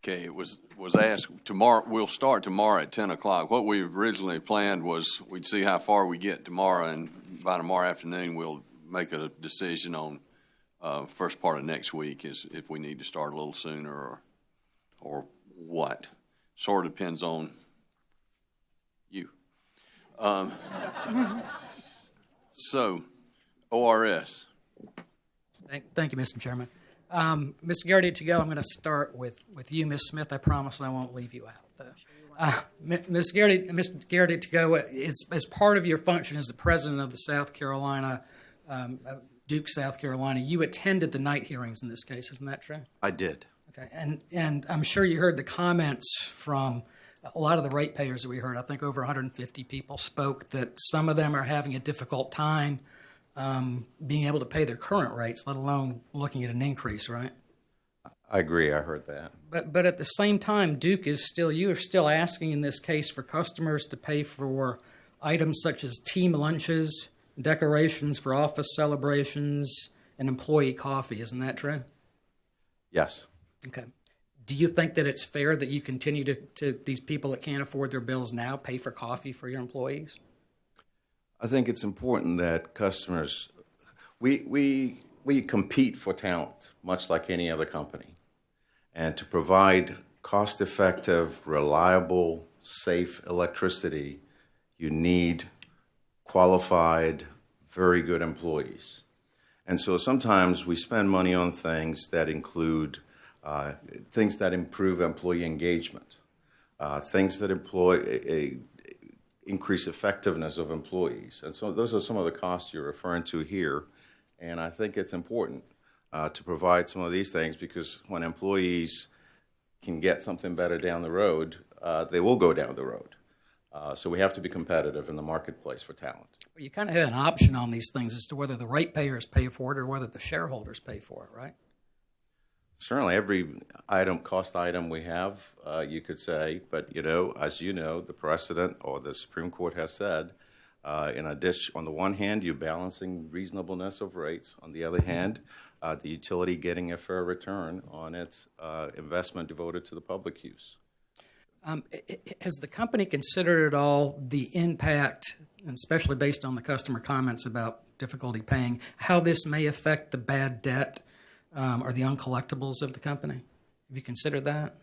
Okay, it was asked tomorrow. We'll start tomorrow at 10 o'clock. What we originally planned was we'd see how far we get tomorrow, and by tomorrow afternoon we'll make a decision on first part of next week is if we need to start a little sooner or what. Sort of depends on you. So, ORS. Thank you, Mr. Chairman. Mr. Garrity, to go, I'm going to start with you, Ms. Smith. I promise I won't leave you out, though. Ms. Garrity, to go, as part of your function as the president of the South Carolina, Duke, South Carolina, you attended the night hearings in this case. Isn't that true? I did. Okay, and I'm sure you heard the comments from a lot of the ratepayers that we heard. I think over 150 people spoke that some of them are having a difficult time being able to pay their current rates, let alone looking at an increase, right? I agree. I heard that. But at the same time, Duke you are still asking in this case for customers to pay for items such as team lunches, decorations for office celebrations, and employee coffee. Isn't that true? Yes. Okay. Do you think that it's fair that you continue to these people that can't afford their bills now pay for coffee for your employees? I think it's important that customers, we compete for talent, much like any other company. And to provide cost-effective, reliable, safe electricity, you need qualified, very good employees. And so sometimes we spend money on things that include things that improve employee engagement, things that increase effectiveness of employees. And so those are some of the costs you're referring to here. And I think it's important to provide some of these things because when employees can get something better down the road, they will go down the road. So we have to be competitive in the marketplace for talent. Well, you kind of have an option on these things as to whether the ratepayers pay for it or whether the shareholders pay for it, right? Certainly, every cost item we have, you could say, but as you know, the precedent or the Supreme Court has said, on the one hand, you're balancing reasonableness of rates. On the other hand, the utility getting a fair return on its investment devoted to the public use. Has the company considered at all the impact, and especially based on the customer comments about difficulty paying, how this may affect the bad debt or the uncollectibles of the company? Have you considered that?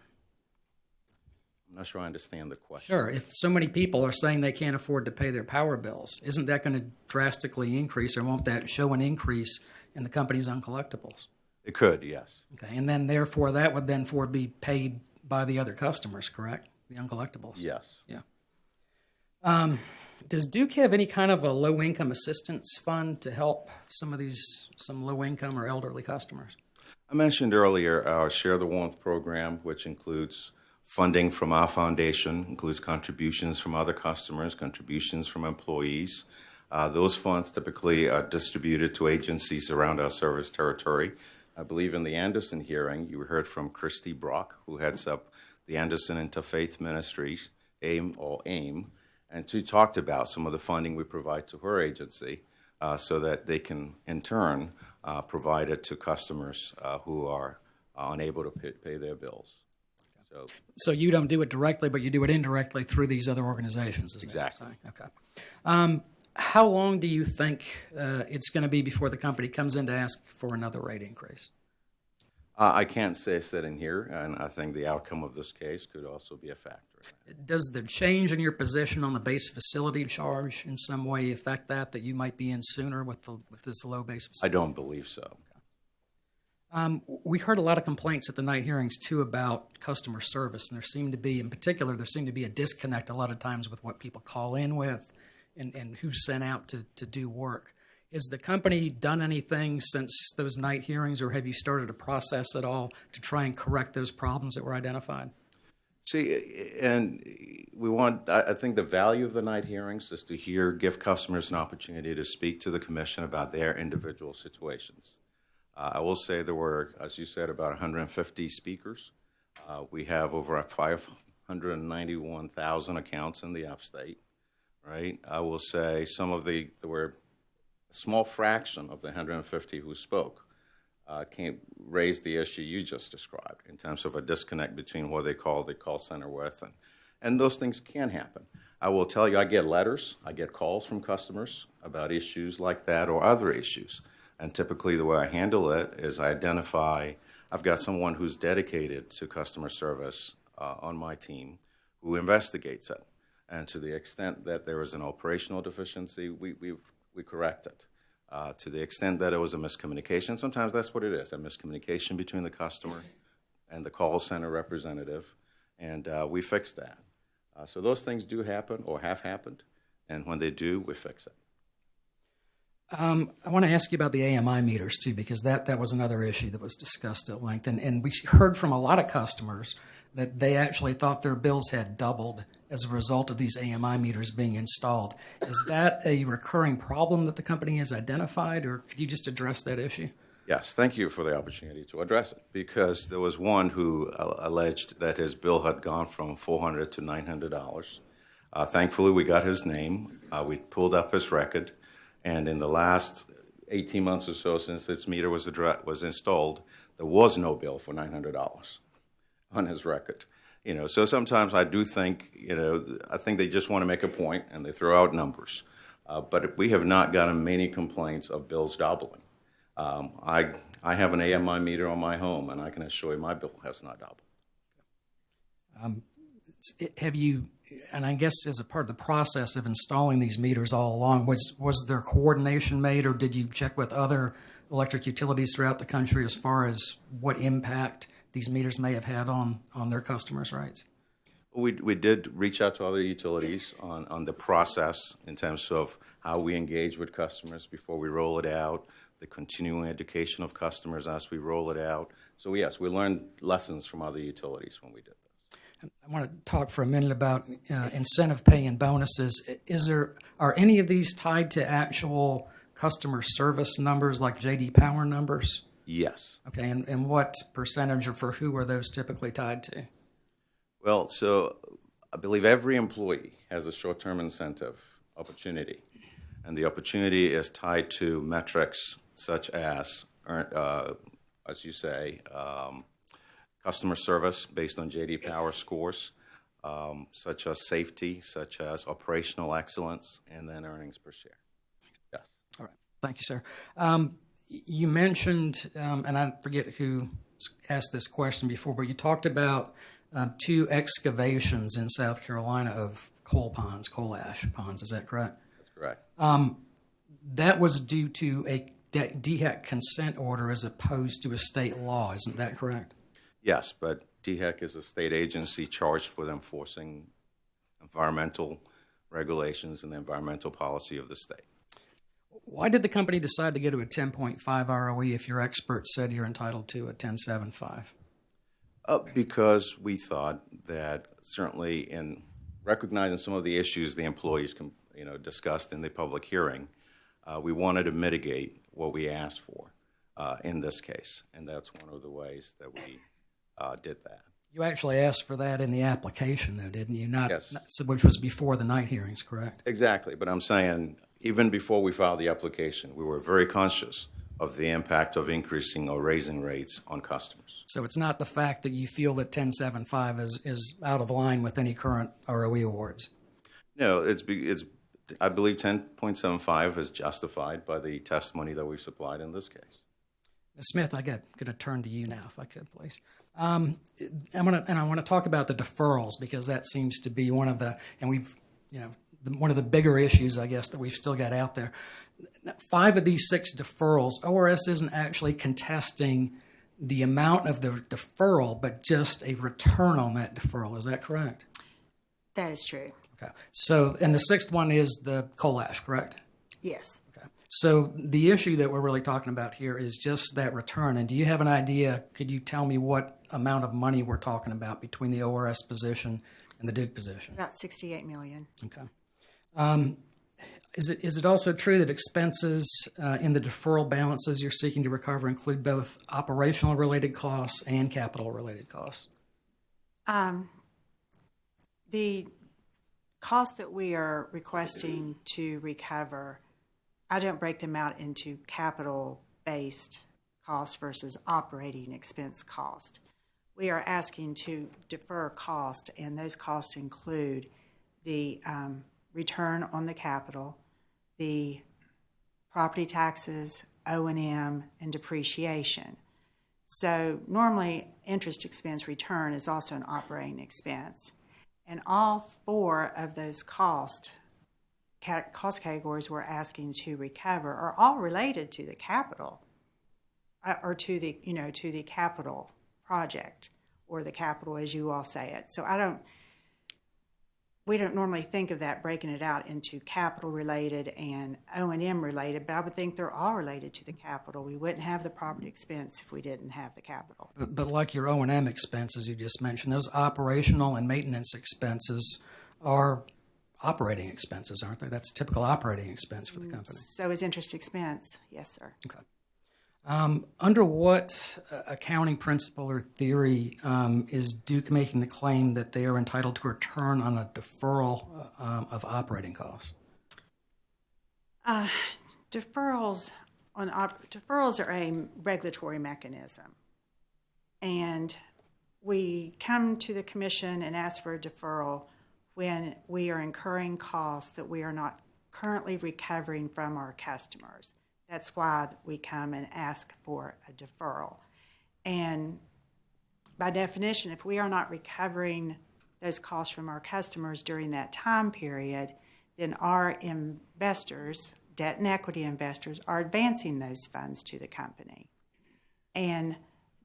I'm not sure I understand the question. Sure. If so many people are saying they can't afford to pay their power bills, isn't that going to drastically increase, or won't that show an increase in the company's uncollectibles? It could, yes. Okay, and then therefore that would then be paid by the other customers, correct? The uncollectibles. Yes. Yeah. Does Duke have any kind of a low-income assistance fund to help some low-income or elderly customers? I mentioned earlier our Share the Warmth program, which includes funding from our foundation, includes contributions from other customers, contributions from employees. Those funds typically are distributed to agencies around our service territory. I believe in the Anderson hearing, you heard from Christy Brock, who heads up the Anderson Interfaith Ministries, AIM, and she talked about some of the funding we provide to her agency so that they can, in turn, provide it to customers who are unable to pay their bills. So you don't do it directly, but you do it indirectly through these other organizations, is exactly. That what you're saying? Okay. How long do you think it's going to be before the company comes in to ask for another rate increase? I can't say sitting here, and I think the outcome of this case could also be a factor. Does the change in your position on the base facility charge in some way affect that you might be in sooner with this low base facility? I don't believe so. Okay. We heard a lot of complaints at the night hearings, too, about customer service, and there seemed to be a disconnect a lot of times with what people call in with and who's sent out to do work. Has the company done anything since those night hearings, or have you started a process at all to try and correct those problems that were identified? See, and I think the value of the night hearings is to give customers an opportunity to speak to the commission about their individual situations. I will say there were, as you said, about 150 speakers. We have over 591,000 accounts in the upstate, right? I will say there were a small fraction of the 150 who spoke can't raise the issue you just described in terms of a disconnect between what they call the call center with. And those things can happen. I will tell you, I get letters, I get calls from customers about issues like that or other issues. And typically the way I handle it is I identify, I've got someone who's dedicated to customer service on my team who investigates it. And to the extent that there is an operational deficiency, we correct it. To the extent that it was a miscommunication, sometimes that's what it is, a miscommunication between the customer and the call center representative, and we fix that. So those things do happen or have happened, and when they do, we fix it. I want to ask you about the AMI meters, too, because that was another issue that was discussed at length. And we heard from a lot of customers that they actually thought their bills had doubled as a result of these AMI meters being installed. Is that a recurring problem that the company has identified, or could you just address that issue? Yes, thank you for the opportunity to address it, because there was one who alleged that his bill had gone from $400 to $900. Thankfully, we got his name. We pulled up his record, and in the last 18 months or so since this meter was installed, there was no bill for $900 on his record. So sometimes I do think, I think they just want to make a point and they throw out numbers. But we have not gotten many complaints of bills doubling. I have an AMI meter on my home, and I can assure you my bill has not doubled. Have you, and I guess as a part of the process of installing these meters all along, was there coordination made, or did you check with other electric utilities throughout the country as far as what impact these meters may have had on their customers' rates? We did reach out to other utilities on the process in terms of how we engage with customers before we roll it out, the continuing education of customers as we roll it out. So yes, we learned lessons from other utilities when we did this. I want to talk for a minute about incentive pay and bonuses. Are any of these tied to actual customer service numbers like J.D. Power numbers? Yes. Okay, and what percentage or for who are those typically tied to? Well, so I believe every employee has a short-term incentive opportunity, and the opportunity is tied to metrics such as you say, customer service based on J.D. Power scores, such as safety, such as operational excellence, and then earnings per share. Yes. All right. Thank you, sir. You mentioned, and I forget who asked this question before, but you talked about 2 excavations in South Carolina of coal ash ponds. Is that correct? That's correct. That was due to a DHEC consent order as opposed to a state law. Isn't that correct? Yes, but DHEC is a state agency charged with enforcing environmental regulations and the environmental policy of the state. Why did the company decide to go to a 10.5 ROE if your experts said you're entitled to a 10.75? Because we thought that certainly in recognizing some of the issues the employees discussed in the public hearing, we wanted to mitigate what we asked for in this case, and that's one of the ways that we did that. You actually asked for that in the application, though, didn't you? Yes. Which was before the night hearings, correct? Exactly, but I'm saying even before we filed the application, we were very conscious of the impact of increasing or raising rates on customers. So it's not the fact that you feel that 10.75 is out of line with any current ROE awards? No, it's I believe 10.75 is justified by the testimony that we've supplied in this case. Ms. Smith, I'm going to turn to you now, if I could, please. I want to talk about the deferrals, because that seems to be one of the bigger issues, I guess, that we've still got out there. 5 of these 6 deferrals, ORS isn't actually contesting the amount of the deferral, but just a return on that deferral. Is that correct? That is true. Okay. So, and the 6th one is the coal ash, correct? Yes. Okay. So the issue that we're really talking about here is just that return. And do you have an idea, could you tell me what amount of money we're talking about between the ORS position and the Duke position? About $68 million. Okay. Is it also true that expenses in the deferral balances you're seeking to recover include both operational related costs and capital related costs? The costs that we are requesting to recover, I don't break them out into capital-based cost versus operating expense cost. We are asking to defer cost, and those costs include the return on the capital, the property taxes, O&M, and depreciation. So normally, interest expense return is also an operating expense. And all four of those cost categories we're asking to recover are all related to the capital, or to the capital project, or the capital as you all say it. So we don't normally think of that, breaking it out into capital related and O&M related, but I would think they're all related to the capital. We wouldn't have the property expense if we didn't have the capital. But like your O&M expenses you just mentioned, those operational and maintenance expenses are operating expenses, aren't they? That's typical operating expense for the company. So is interest expense. Yes, sir. Okay. Under what accounting principle or theory is Duke making the claim that they are entitled to a return on a deferral of operating costs? Deferrals are a regulatory mechanism, and we come to the commission and ask for a deferral when we are incurring costs that we are not currently recovering from our customers. That's why we come and ask for a deferral. And by definition, if we are not recovering those costs from our customers during that time period, then our investors, debt and equity investors, are advancing those funds to the company. And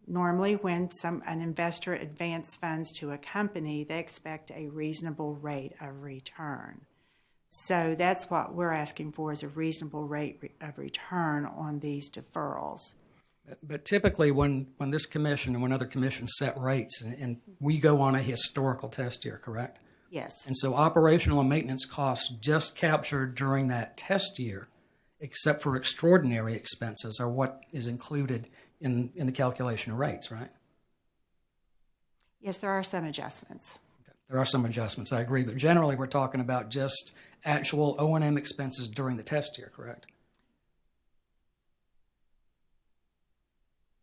normally when an investor advances funds to a company, they expect a reasonable rate of return. So that's what we're asking for, is a reasonable rate of return on these deferrals. But typically when this commission and when other commissions set rates, and we go on a historical test year, correct? Yes. And so operational and maintenance costs just captured during that test year, except for extraordinary expenses, are what is included in the calculation of rates, right? Yes, there are some adjustments. Okay. There are some adjustments, I agree, but generally we're talking about just actual O&M expenses during the test year, correct?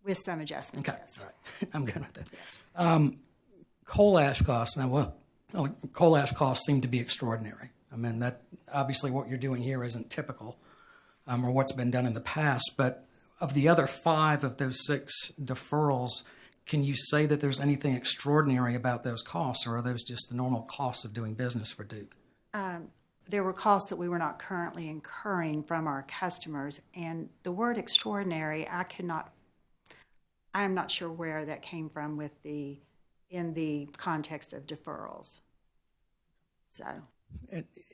With some adjustments, Okay, yes. all right. I'm good with that. Yes. Coal ash costs. Now, coal ash costs seem to be extraordinary. I mean, that obviously what you're doing here isn't typical or what's been done in the past, but of the other 5 of those 6 deferrals, can you say that there's anything extraordinary about those costs, or are those just the normal costs of doing business for Duke? There were costs that we were not currently incurring from our customers, and the word extraordinary, I'm not sure where that came from in the context of deferrals. So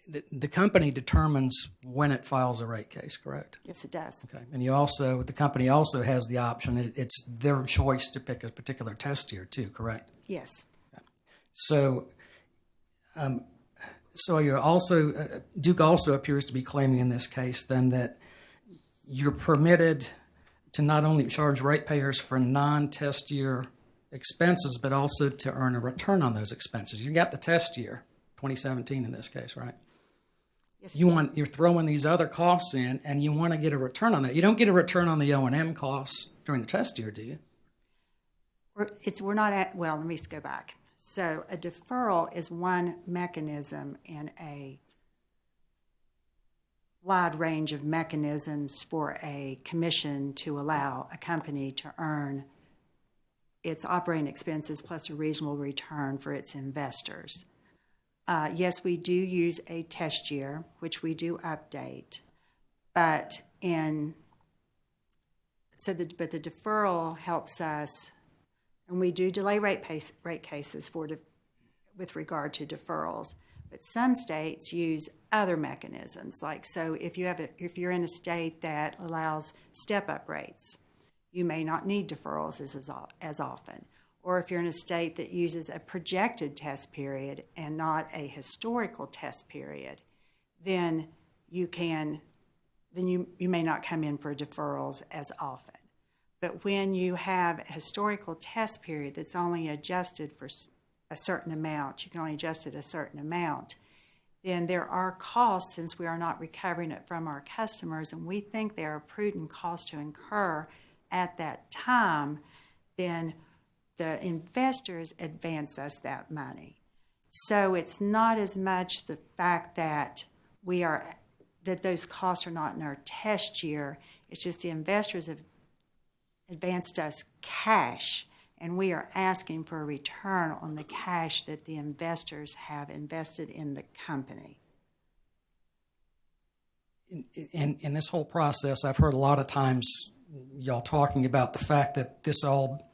The company determines when it files a rate case, correct? yes, it does. Okay, and the company also has the option. It's their choice to pick a particular test year too, correct? Yes. Okay. So you're also Duke also appears to be claiming in this case then that you're permitted to not only charge ratepayers for non-test year expenses, but also to earn a return on those expenses. You got the test year, 2017 in this case, right? Yes. You're throwing these other costs in, and you want to get a return on that. You don't get a return on the O&M costs during the test year, do you? Let me go back. So a deferral is one mechanism in a wide range of mechanisms for a commission to allow a company to earn its operating expenses plus a reasonable return for its investors. Yes, we do use a test year, which we do update, but the deferral helps us, and we do delay rate cases with regard to deferrals. But some states use other mechanisms, if you're in a state that allows step-up rates, you may not need deferrals as often. Or if you're in a state that uses a projected test period and not a historical test period, then you may not come in for deferrals as often. But when you have a historical test period that's only adjusted for a certain amount, you can only adjust it a certain amount, then there are costs, since we are not recovering it from our customers, and we think they are prudent costs to incur at that time, then the investors advance us that money. So it's not as much the fact that that those costs are not in our test year. It's just the investors have advanced us cash, and we are asking for a return on the cash that the investors have invested in the company. In this whole process, I've heard a lot of times y'all talking about the fact that this all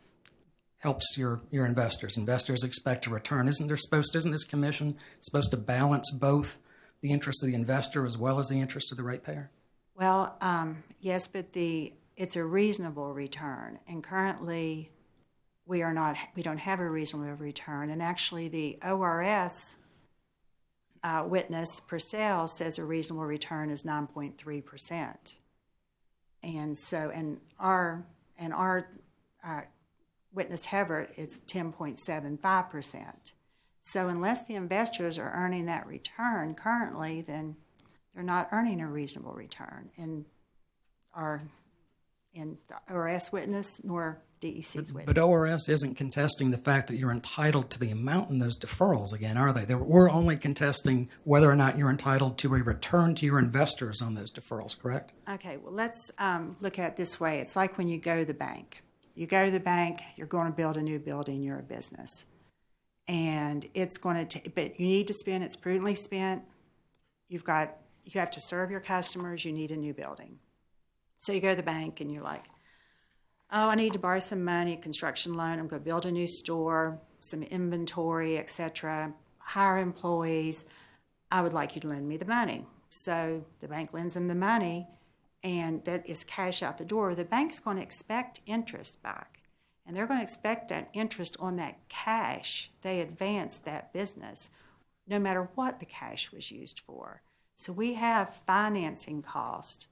helps your investors. Investors expect a return. Isn't this commission supposed to balance both the interest of the investor as well as the interest of the ratepayer? Well, yes, but it's a reasonable return, and currently we don't have a reasonable return. And actually, the ORS witness Purcell says a reasonable return is 9.3%, and our witness Havert, it's 10.75%. So unless the investors are earning that return currently, then they're not earning a reasonable return in the ORS witness nor DEC's witness. But ORS isn't contesting the fact that you're entitled to the amount in those deferrals again, are they? We're only contesting whether or not you're entitled to a return to your investors on those deferrals, correct? Okay, well, let's look at it this way. It's like when you go to the bank. You go to the bank, you're going to build a new building, you're a business. And it's going to but you need to spend, it's prudently spent. You have to serve your customers, you need a new building. So you go to the bank and you're like, oh, I need to borrow some money, construction loan, I'm going to build a new store, some inventory, etc., hire employees. I would like you to lend me the money. So the bank lends them the money, and that is cash out the door. The bank's going to expect interest back, and they're going to expect that interest on that cash they advanced that business, no matter what the cash was used for. So we have financing cost,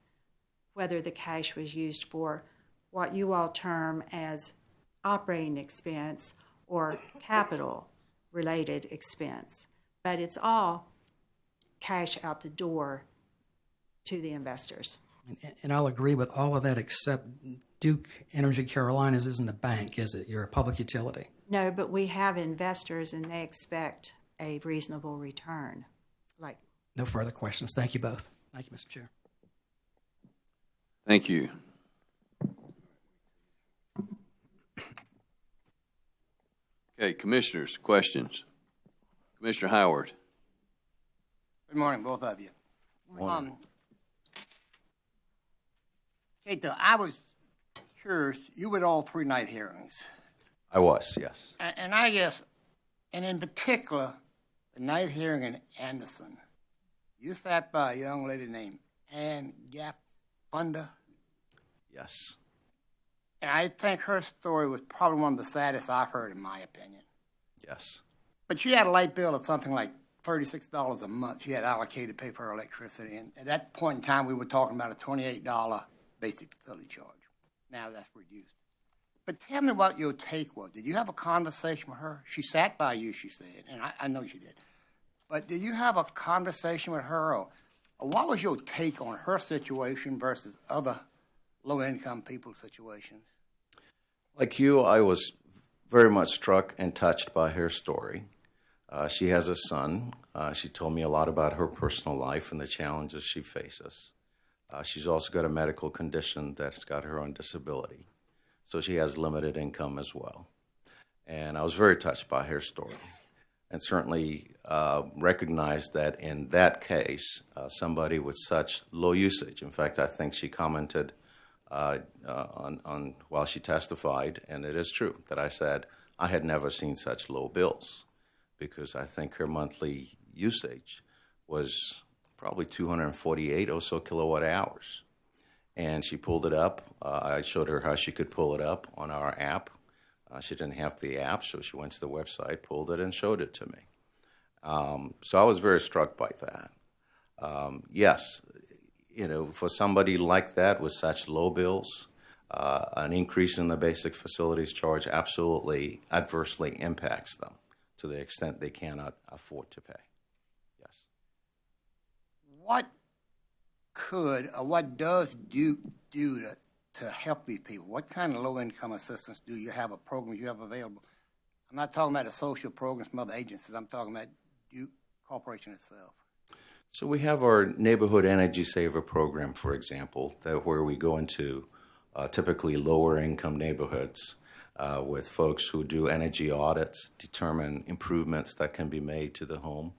whether the cash was used for what you all term as operating expense or capital-related expense. But it's all cash out the door to the investors. And I'll agree with all of that, except Duke Energy Carolinas isn't a bank, is it? You're a public utility. No, but we have investors, and they expect a reasonable return. No further questions. Thank you both. Thank you, Mr. Chair. Thank you. Okay, commissioners, questions? Commissioner Howard. Good morning, both of you. Kate, I was curious, you were at all 3 night hearings. I was, yes. And I guess, and in particular, the night hearing in Anderson, you sat by a young lady named Ann Gaffunda. Yes. And I think her story was probably one of the saddest I've heard, in my opinion. Yes. But she had a light bill of something like $36 a month. She had allocated to pay for her electricity. And at that point in time, we were talking about a $28 basic facility charge. Now that's reduced. But tell me what your take was. Did you have a conversation with her? She sat by you, she said, and I know she did. But did you have a conversation with her, or what was your take on her situation versus other low-income people's situations? Like you, I was very much struck and touched by her story. She has a son. She told me a lot about her personal life and the challenges she faces. She's also got a medical condition that's got her on disability. So she has limited income as well. And I was very touched by her story, and certainly recognized that in that case, somebody with such low usage, in fact, I think she commented on while she testified, and it is true that I said I had never seen such low bills, because I think her monthly usage was probably 248 or so kilowatt hours. And she pulled it up. I showed her how she could pull it up on our app. She didn't have the app, so she went to the website, pulled it, and showed it to me. So I was very struck by that. Yes, for somebody like that with such low bills, an increase in the basic facilities charge absolutely adversely impacts them to the extent they cannot afford to pay. Yes. What could or what does Duke do to help these people? What kind of low-income assistance do you have, a program you have available? I'm not talking about the social programs from other agencies. I'm talking about you, corporation itself. So we have our Neighborhood Energy Saver program, for example, where we go into typically lower-income neighborhoods with folks who do energy audits, determine improvements that can be made to the home,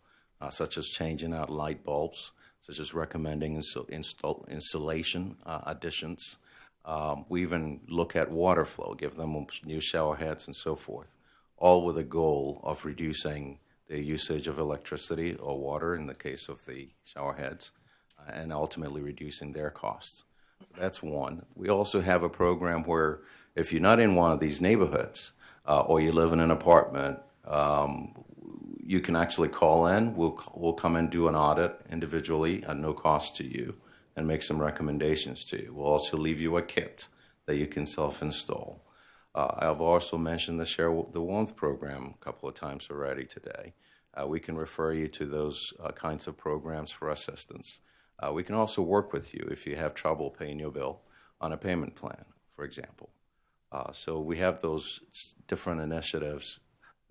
such as changing out light bulbs, such as recommending insulation additions. We even look at water flow, give them new shower heads and so forth, all with a goal of reducing the usage of electricity or water in the case of the shower heads, and ultimately reducing their costs. That's one. We also have a program where if you're not in one of these neighborhoods or you live in an apartment, you can actually call in. We'll come and do an audit individually at no cost to you and make some recommendations to you. We'll also leave you a kit that you can self-install. I've also mentioned the Share the Warmth program a couple of times already today. We can refer you to those kinds of programs for assistance. We can also work with you if you have trouble paying your bill on a payment plan, for example. So we have those different initiatives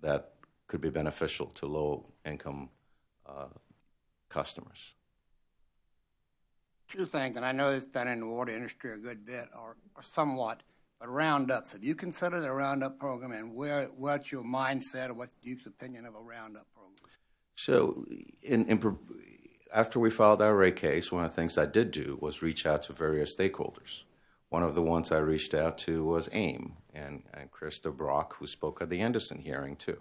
that could be beneficial to low-income customers. Two things, and I know it's done in the water industry a good bit or somewhat, but roundups. Have you considered a roundup program, and what's your mindset or what's Duke's opinion of a roundup program? So after we filed our rate case, one of the things I did do was reach out to various stakeholders. One of the ones I reached out to was AIM and Krista Brock, who spoke at the Anderson hearing too.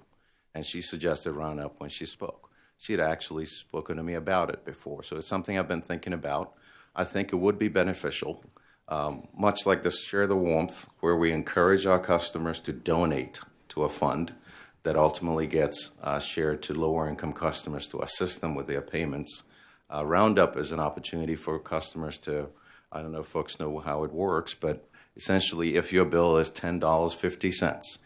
And she suggested roundup when she spoke. She had actually spoken to me about it before, so it's something I've been thinking about. I think it would be beneficial. Much like the Share the Warmth, where we encourage our customers to donate to a fund that ultimately gets shared to lower-income customers to assist them with their payments. Roundup is an opportunity for customers to, I don't know if folks know how it works, but essentially if your bill is $10.50,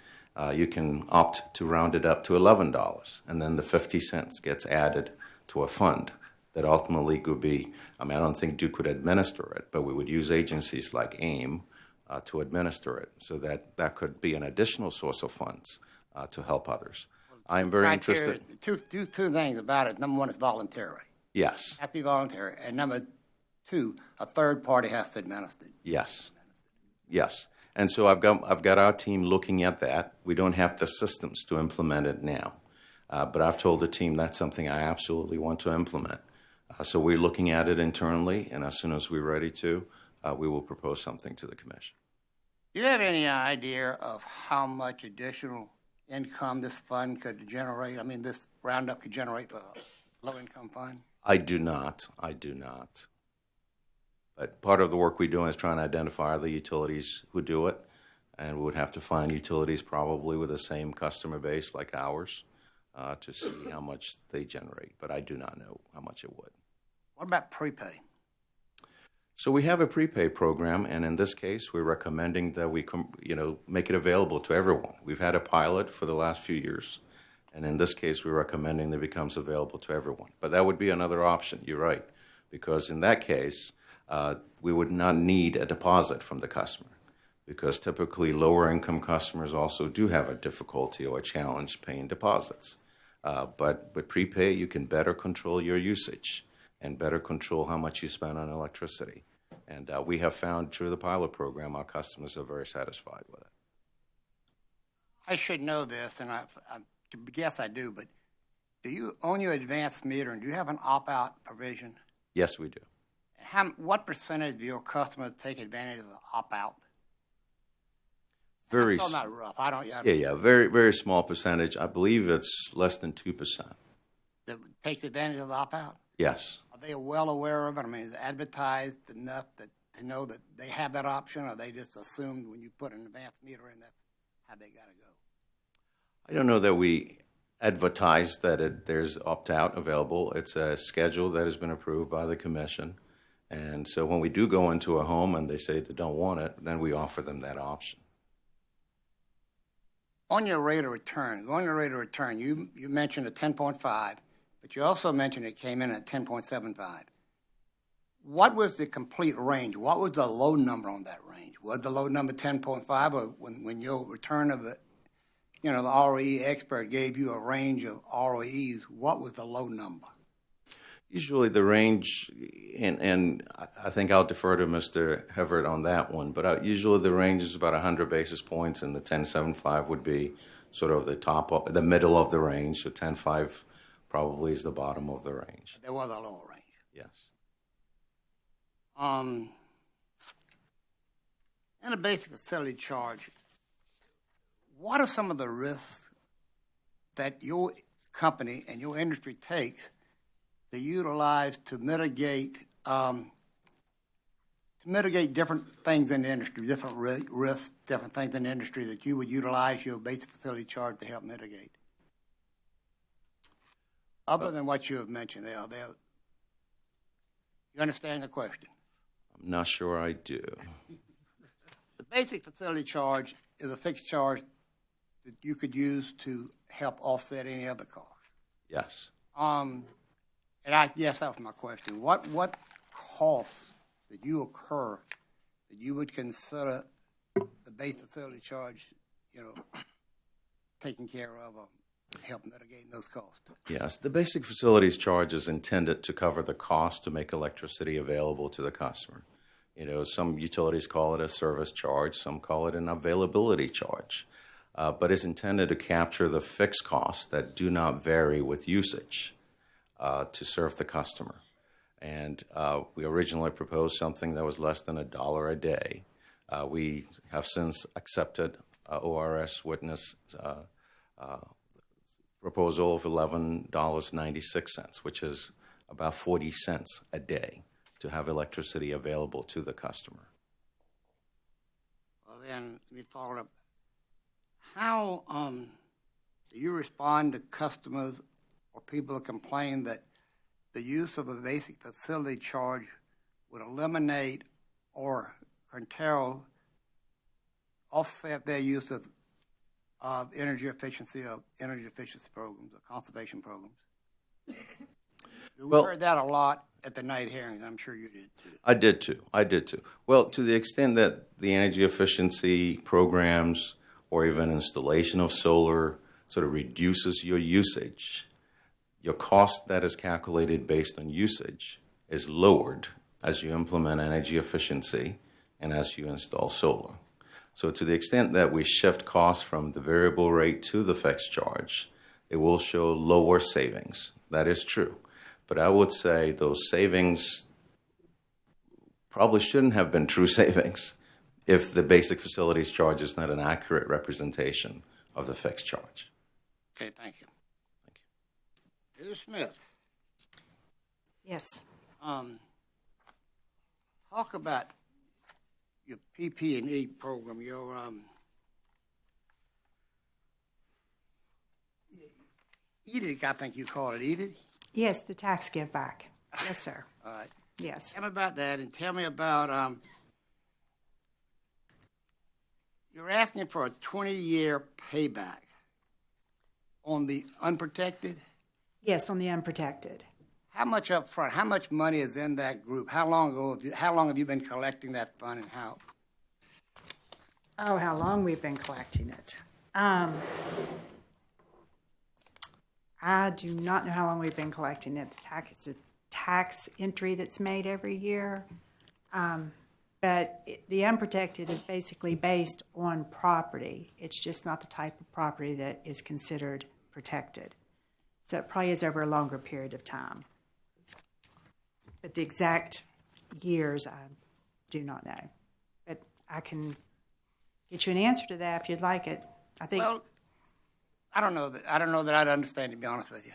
you can opt to round it up to $11, and then the 50 cents gets added to a fund that ultimately could be, I don't think Duke could administer it, but we would use agencies like AIM to administer it, so that could be an additional source of funds to help others. I'm very interested. Two things about it. Number one, it's voluntary. Yes. It has to be voluntary. And number two, a third party has to administer it. Yes. Yes. And so I've got our team looking at that. We don't have the systems to implement it now. But I've told the team that's something I absolutely want to implement. So we're looking at it internally, and as soon as we're ready to, we will propose something to the commission. Do you have any idea of how much additional income this fund could generate? This roundup could generate for a low-income fund? I do not. But part of the work we do is trying to identify the utilities who do it, and we would have to find utilities probably with the same customer base like ours to see how much they generate. But I do not know how much it would. What about prepay? So we have a prepay program, and in this case, we're recommending that we make it available to everyone. We've had a pilot for the last few years, and in this case, we're recommending that it becomes available to everyone. But that would be another option, you're right, because in that case, we would not need a deposit from the customer, because typically lower-income customers also do have a difficulty or a challenge paying deposits. But with prepay, you can better control your usage and better control how much you spend on electricity. And we have found through the pilot program, our customers are very satisfied with it. I should know this, and I guess I do, but do you own your advanced meter, and do you have an opt-out provision? Yes, we do. What percentage of your customers take advantage of the opt-out? Very. It's not rough. Very, very small percentage. I believe it's less than 2%. That takes advantage of the opt-out? Yes. Are they well aware of it? Is it advertised enough to know that they have that option, or they just assume when you put an advanced meter in, that's how they got to go? I don't know that we advertise that there's opt-out available. It's a schedule that has been approved by the commission. And so when we do go into a home and they say they don't want it, then we offer them that option. On your rate of return, you mentioned a 10.5, but you also mentioned it came in at 10.75. What was the complete range? What was the low number on that range? Was the low number 10.5, or when your return of it, the ROE expert gave you a range of ROEs, what was the low number? Usually the range, and I think I'll defer to Mr. Everett on that one, but usually the range is about 100 basis points, and the 10.75 would be sort of the middle of the range. So 10.5 probably is the bottom of the range. There was a lower range. Yes. In a basic facility charge, what are some of the risks that your company and your industry takes to utilize to mitigate different things in the industry, different risks, different things in the industry that you would utilize your basic facility charge to help mitigate? Other than what you have mentioned, you understand the question? I'm not sure I do. The basic facility charge is a fixed charge that you could use to help offset any other cost. Yes. Yes, that was my question. What costs did you occur that you would consider the base facility charge, taking care of or help mitigating those costs? Yes, the basic facilities charge is intended to cover the cost to make electricity available to the customer. Some utilities call it a service charge, some call it an availability charge, but it's intended to capture the fixed costs that do not vary with usage to serve the customer. And we originally proposed something that was less than $1 a day. We have since accepted ORS witness proposal of $11.96, which is about 40 cents a day to have electricity available to the customer. Well, then, let me follow up. How do you respond to customers or people who complain that the use of a basic facility charge would eliminate or curtail, offset their use of energy efficiency programs or conservation programs? We heard that a lot at the night hearings. I'm sure you did too. I did too. Well, to the extent that the energy efficiency programs or even installation of solar sort of reduces your usage, your cost that is calculated based on usage is lowered as you implement energy efficiency and as you install solar. So to the extent that we shift costs from the variable rate to the fixed charge, it will show lower savings. That is true. But I would say those savings probably shouldn't have been true savings if the basic facilities charge is not an accurate representation of the fixed charge. Okay, thank you. Mrs. Smith. Yes. Talk about your PP&E program, your EDIC, I think you call it EDIC. Yes, the tax give back. Yes, sir. All right. Yes. Tell me about that, and tell me about you're asking for a 20-year payback on the unprotected. Yes, on the unprotected. How much up front? How much money is in that group? How long have you been collecting that fund, and how? Oh, how long we've been collecting it. I do not know how long we've been collecting it. It's a tax entry that's made every year. But the unprotected is basically based on property. It's just not the type of property that is considered protected. So it probably is over a longer period of time. But the exact years, I do not know. But I can get you an answer to that if you'd like it. I think. Well, I don't know that I'd understand, to be honest with you.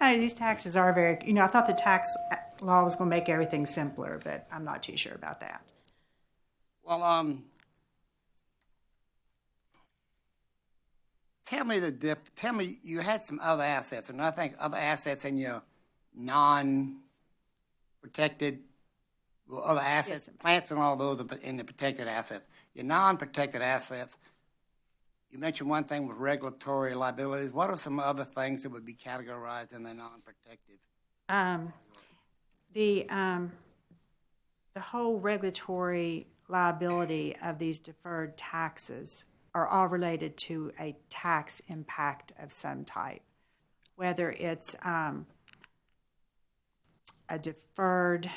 These taxes are very. I thought the tax law was going to make everything simpler, but I'm not too sure about that. Well, tell me you had some other assets, and I think other assets in your non-protected, other assets, yes, plants and all those in the protected assets. Your non-protected assets, you mentioned one thing with regulatory liabilities. What are some other things that would be categorized in the non-protected? The whole regulatory liability of these deferred taxes are all related to a tax impact of some type, whether it's a deferred,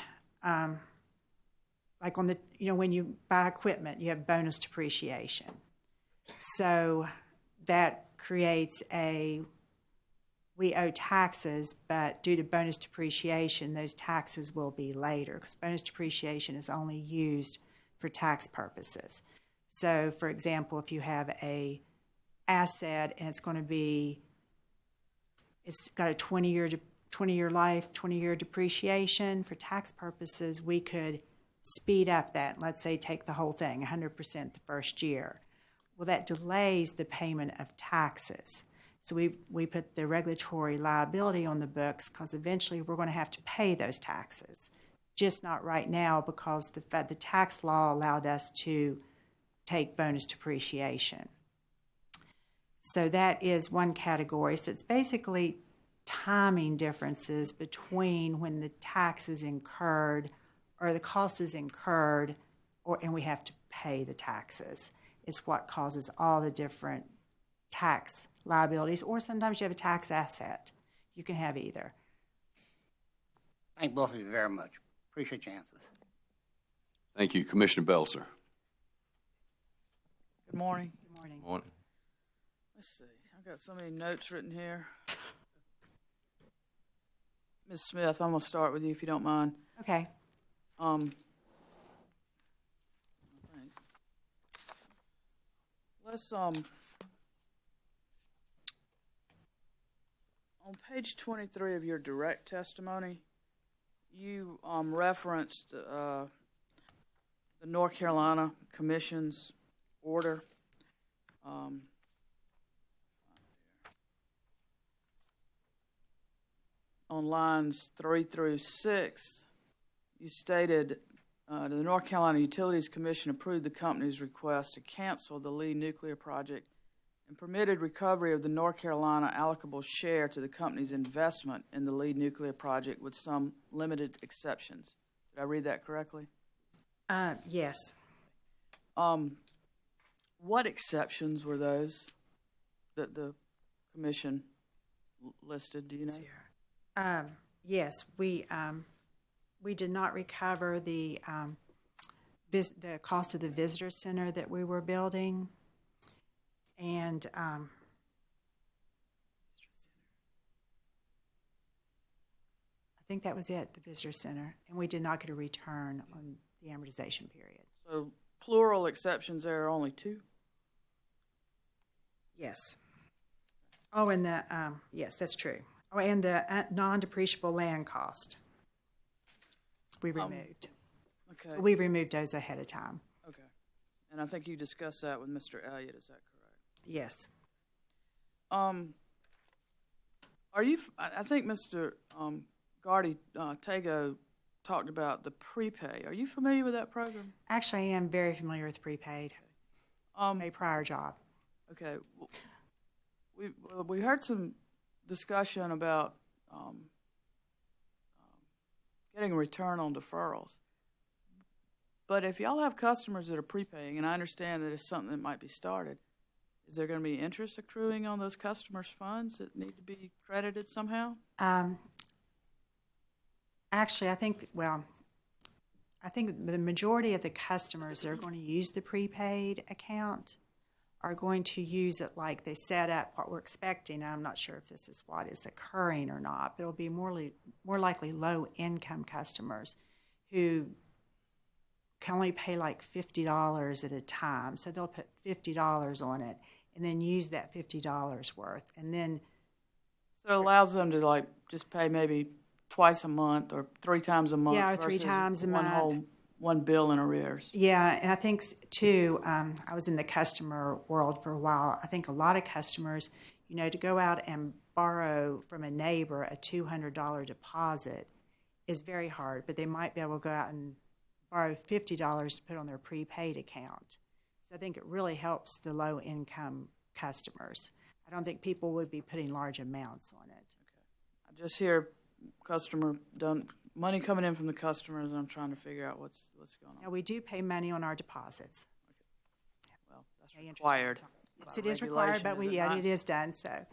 like on the, when you buy equipment, you have bonus depreciation. So that creates we owe taxes, but due to bonus depreciation, those taxes will be later because bonus depreciation is only used for tax purposes. So, for example, if you have a asset and it's got a 20-year life, 20-year depreciation, for tax purposes, we could speed up that. Let's say take the whole thing, 100% the first year. Well, that delays the payment of taxes. So we put the regulatory liability on the books because eventually we're going to have to pay those taxes. Just not right now because the tax law allowed us to take bonus depreciation. So that is one category. So it's basically timing differences between when the tax is incurred or the cost is incurred and we have to pay the taxes. It's what causes all the different tax liabilities, or sometimes you have a tax asset. You can have either. Thank both of you very much. Appreciate your answers. Thank you. Commissioner Belzer. Good morning. Good morning. Morning. Let's see. I've got so many notes written here. Ms. Smith, I'm going to start with you if you don't mind. Okay. Let's on page 23 of your direct testimony, you referenced the North Carolina Commission's order. On lines 3 through 6, you stated the North Carolina Utilities Commission approved the company's request to cancel the Lee nuclear project and permitted recovery of the North Carolina allocable share to the company's investment in the Lee nuclear project with some limited exceptions. Did I read that correctly? Yes. What exceptions were those that the commission listed? Do you know? Yes, we did not recover the cost of the visitor center that we were building, and I think that was it, the visitor center, and we did not get a return on the amortization period. So plural exceptions, there are only 2? Yes. Oh, and yes, that's true. Oh, and the non-depreciable land cost we removed. Okay. We removed those ahead of time. Okay. And I think you discussed that with Mr. Elliott, is that correct? Yes. Are you, I think Mr. Gardy Tago talked about the prepay. Are you familiar with that program? Actually, I am very familiar with prepaid. A prior job. Okay. We heard some discussion about getting a return on deferrals. But if y'all have customers that are prepaying, and I understand that it's something that might be started, is there going to be interest accruing on those customers' funds that need to be credited somehow? Actually, I think the majority of the customers that are going to use the prepaid account are going to use it like they set up what we're expecting. I'm not sure if this is what is occurring or not, but it'll be more likely low-income customers who can only pay like $50 at a time. So they'll put $50 on it and then use that $50 worth. And then So it allows them to just pay maybe twice a month or 3 times a month. Yeah, or 3 times a month. One bill in arrears. Yeah, and I think, too, I was in the customer world for a while. I think a lot of customers, to go out and borrow from a neighbor a $200 deposit is very hard, but they might be able to go out and borrow $50 to put on their prepaid account. So I think it really helps the low-income customers. I don't think people would be putting large amounts on it. Okay. I just hear money coming in from the customers, and I'm trying to figure out what's going on. Now, we do pay money on our deposits. Well, that's Pay interest required. Yes, by it is required, but regulation, is it not? it is done, so.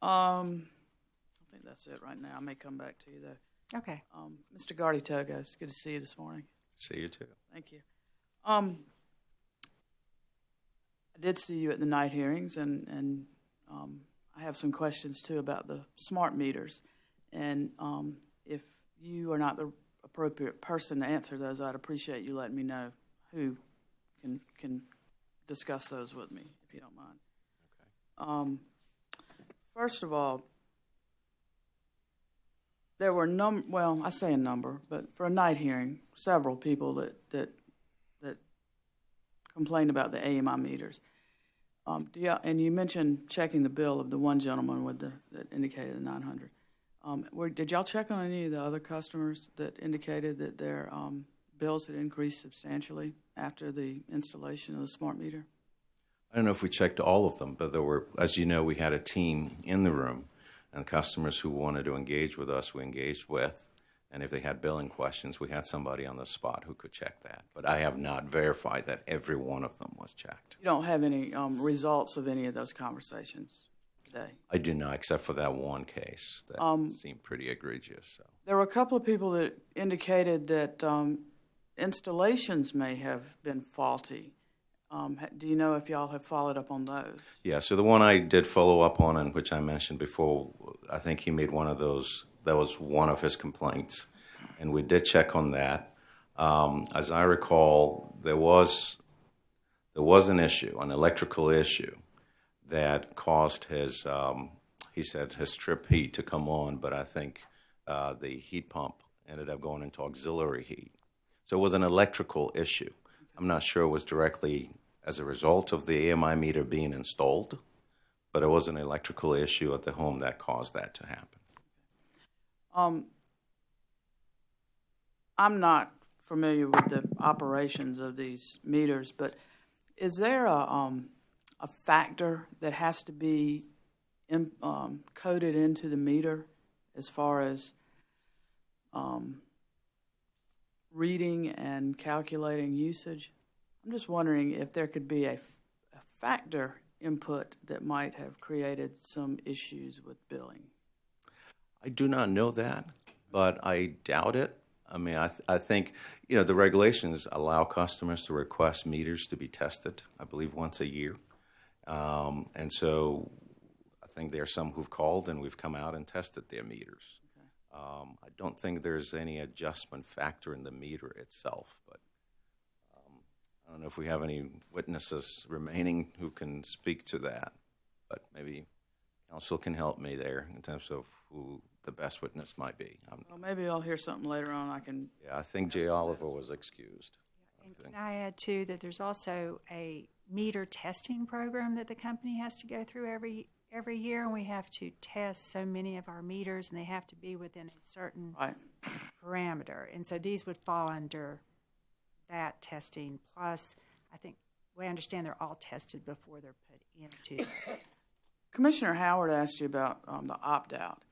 I think that's it right now. I may come back to you, though. Okay. Mr. Gardy-Toga, it's good to see you this morning. See you too. Thank you. I did see you at the night hearings, and I have some questions, too, about the smart meters. And if you are not the appropriate person to answer those, I'd appreciate you letting me know who can discuss those with me, if you don't mind. Okay. First of all, there were I say a number, but for a night hearing, several people that complained about the AMI meters. And you mentioned checking the bill of the one gentleman that indicated the 900. Did y'all check on any of the other customers that indicated that their bills had increased substantially after the installation of the smart meter? I don't know if we checked all of them, but there were, as you know, we had a team in the room, and customers who wanted to engage with us, we engaged with. And if they had billing questions, we had somebody on the spot who could check that. But I have not verified that every one of them was checked. You don't have any results of any of those conversations today? I do not, except for that one case that seemed pretty egregious. So. There were a couple of people that indicated that installations may have been faulty. Do you know if y'all have followed up on those? Yeah, so the one I did follow up on, and which I mentioned before, I think he made one of those. That was one of his complaints, and we did check on that. As I recall, there was an issue, an electrical issue, that caused his, he said, his strip heat to come on, but I think the heat pump ended up going into auxiliary heat. So it was an electrical issue. I'm not sure it was directly as a result of the AMI meter being installed, but it was an electrical issue at the home that caused that to happen. I'm not familiar with the operations of these meters, but is there a factor that has to be coded into the meter as far as reading and calculating usage? I'm just wondering if there could be a factor input that might have created some issues with billing. I do not know that, but I doubt it. I mean, I think, the regulations allow customers to request meters to be tested, I believe, once a year. And so I think there are some who've called and we've come out and tested their meters. Okay. I don't think there's any adjustment factor in the meter itself, but I don't know if we have any witnesses remaining who can speak to that, but maybe counsel can help me there in terms of who the best witness might be. Well, maybe I'll hear something later on. Yeah, I think Jay Oliver was excused. And can I add, too, that there's also a meter testing program that the company has to go through every year, and we have to test so many of our meters, and they have to be within a certain parameter. And so these would fall under that testing. Plus, I think we understand they're all tested before they're put into. Commissioner Howard asked you about the opt-out.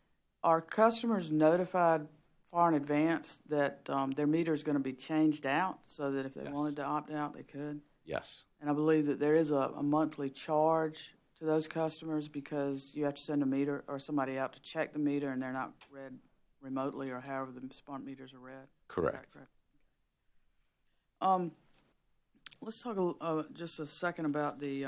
Are customers notified far in advance that their meter is going to be changed out so that if they wanted to opt out, they could? Yes. And I believe that there is a monthly charge to those customers because you have to send a meter or somebody out to check the meter and they're not read remotely or however the smart meters are read. Correct. Let's talk just a second about the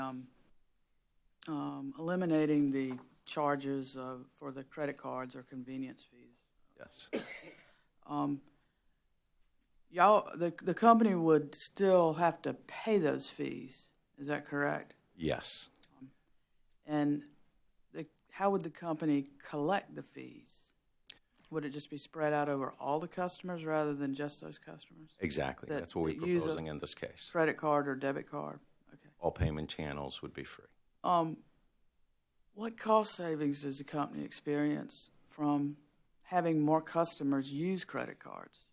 eliminating the charges for the credit cards or convenience fees. Yes. The company would still have to pay those fees. Is that correct? Yes. And how would the company collect the fees? Would it just be spread out over all the customers rather than just those customers? Exactly. That's what we're proposing in this case. Credit card or debit card? Okay. All payment channels would be free. What cost savings does the company experience from having more customers use credit cards?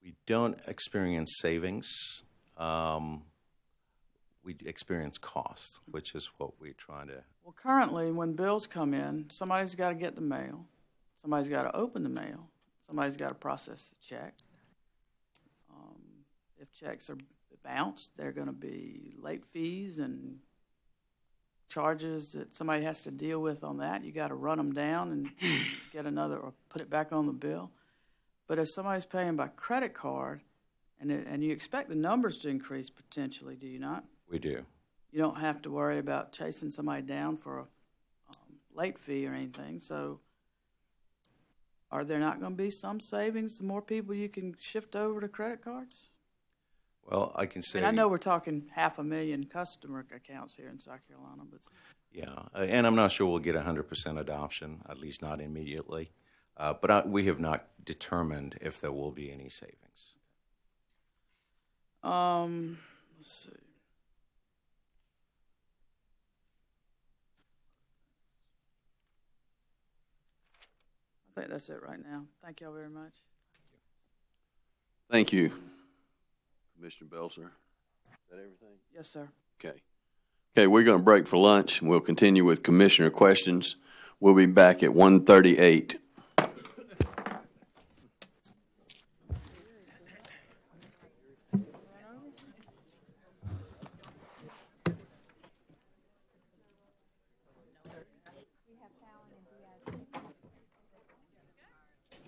We don't experience savings. We experience costs, which is what we're trying to... Well, currently, when bills come in, somebody's got to get the mail. Somebody's got to open the mail. Somebody's got to process the check. If checks are bounced, there are going to be late fees and charges that somebody has to deal with on that. You got to run them down and get another or put it back on the bill. But if somebody's paying by credit card, and you expect the numbers to increase potentially, do you not? We do. You don't have to worry about chasing somebody down for a late fee or anything. So are there not going to be some savings, the more people you can shift over to credit cards? Well, I can say. I know we're talking 500,000 customer accounts here in South Carolina, but Yeah, and I'm not sure we'll get 100% adoption, at least not immediately. But we have not determined if there will be any savings. let's see. I think that's it right now. Thank y'all very much. Thank you, Commissioner Belser. Is that everything? Yes, sir. Okay. Okay, we're going to break for lunch, and we'll continue with commissioner questions. We'll be back at 1:38.